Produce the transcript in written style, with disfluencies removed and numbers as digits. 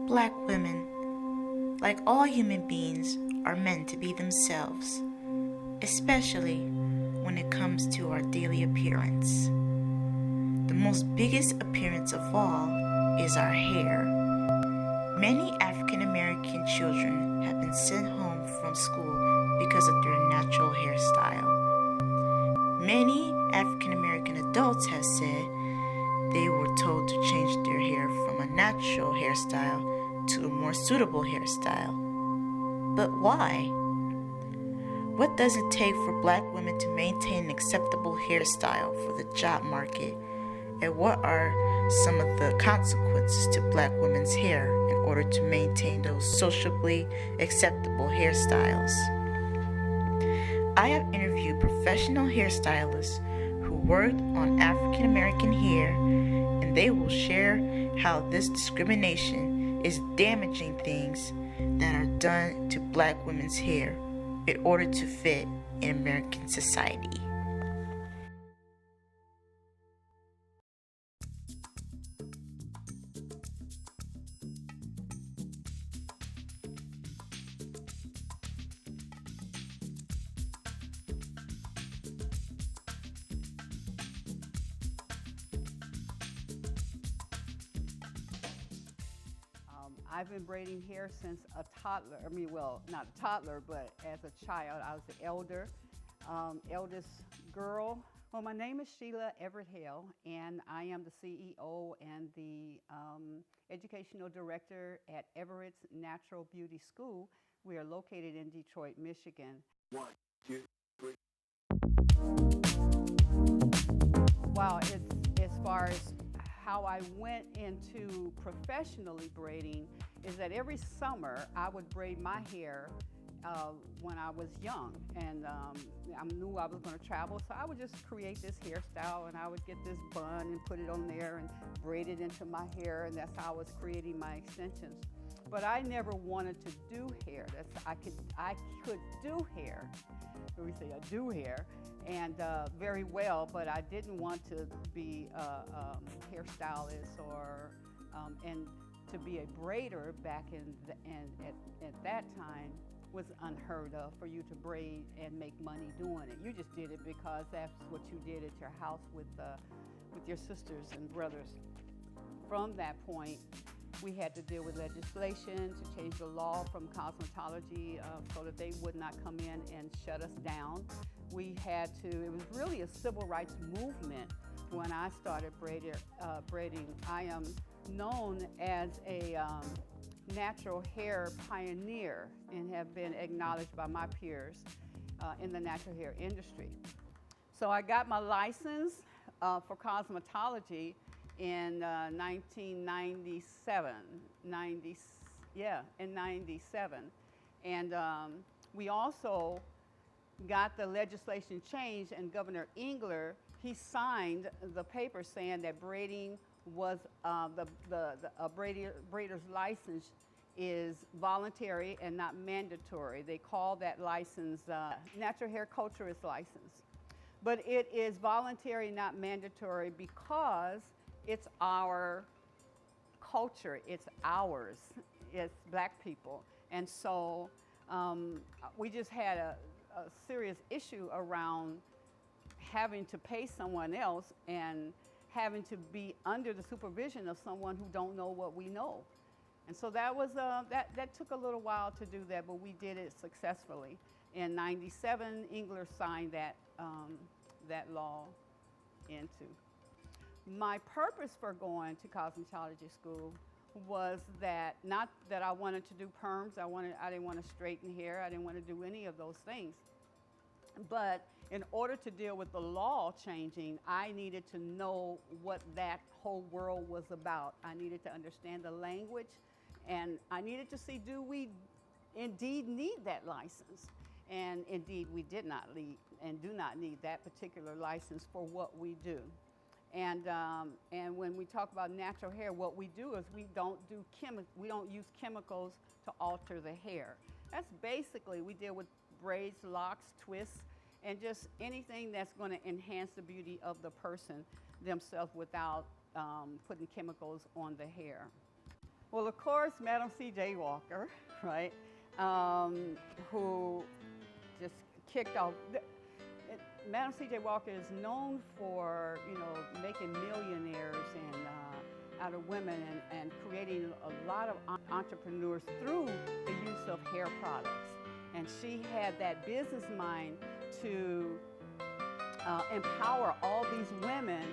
Black women, like all human beings, are meant to be themselves, especially when it comes to our daily appearance. The most biggest appearance of all is our hair. Many African American children have been sent home from school because of their natural hairstyle. Many African American adults have said they were told to change their hair from a natural hairstyle to a more suitable hairstyle. But why? What does it take for Black women to maintain an acceptable hairstyle for the job market? And what are some of the consequences to Black women's hair in order to maintain those socially acceptable hairstyles? I have interviewed professional hairstylists who worked on African American hair, and they will share how this discrimination is damaging things that are done to Black women's hair in order to fit in American society. I've been braiding hair since a toddler. Not a toddler, but as a child. I was the eldest girl. Well, my name is Sheila Everett Hale, and I am the CEO and the educational director at Everett's Natural Beauty School. We are located in Detroit, Michigan. 1, 2, 3. Wow, as far as how I went into professionally braiding is that every summer I would braid my hair when I was young, and I knew I was going to travel, so I would just create this hairstyle, and I would get this bun and put it on there and braid it into my hair, and that's how I was creating my extensions. But I never wanted to do hair. I could do hair. We say I do hair, and very well, but I didn't want to be a hairstylist or and to be a braider back at that time was unheard of, for you to braid and make money doing it. You just did it because that's what you did at your house with your sisters and brothers. From that point, we had to deal with legislation to change the law from cosmetology so that they would not come in and shut us down. It was really a civil rights movement when I started braiding. I am known as a natural hair pioneer and have been acknowledged by my peers in the natural hair industry. So I got my license for cosmetology in 1997, in 97. And we also got the legislation changed, and Governor Engler, he signed the paper saying that braiding was, braider's license is voluntary and not mandatory. They call that license natural hair culturist license. But it is voluntary, not mandatory, because it's our culture, it's ours, it's Black people. And so we just had a serious issue around having to pay someone else and having to be under the supervision of someone who don't know what we know. And so that was that took a little while to do that, but we did it successfully. In 97, Engler signed that law into. My purpose for going to cosmetology school was that, not that I wanted to do perms, I didn't want to straighten hair, I didn't want to do any of those things. But in order to deal with the law changing, I needed to know what that whole world was about. I needed to understand the language, and I needed to see, do we indeed need that license? And indeed, we did not need and do not need that particular license for what we do. And when we talk about natural hair, what we do is we don't use chemicals to alter the hair. That's basically, we deal with braids, locks, twists, and just anything that's going to enhance the beauty of the person themselves without putting chemicals on the hair. Well, of course, Madam C.J. Walker, right, who just kicked off. Madam C.J. Walker is known for, making millionaires and out of women and creating a lot of entrepreneurs through the use of hair products. And she had that business mind to empower all these women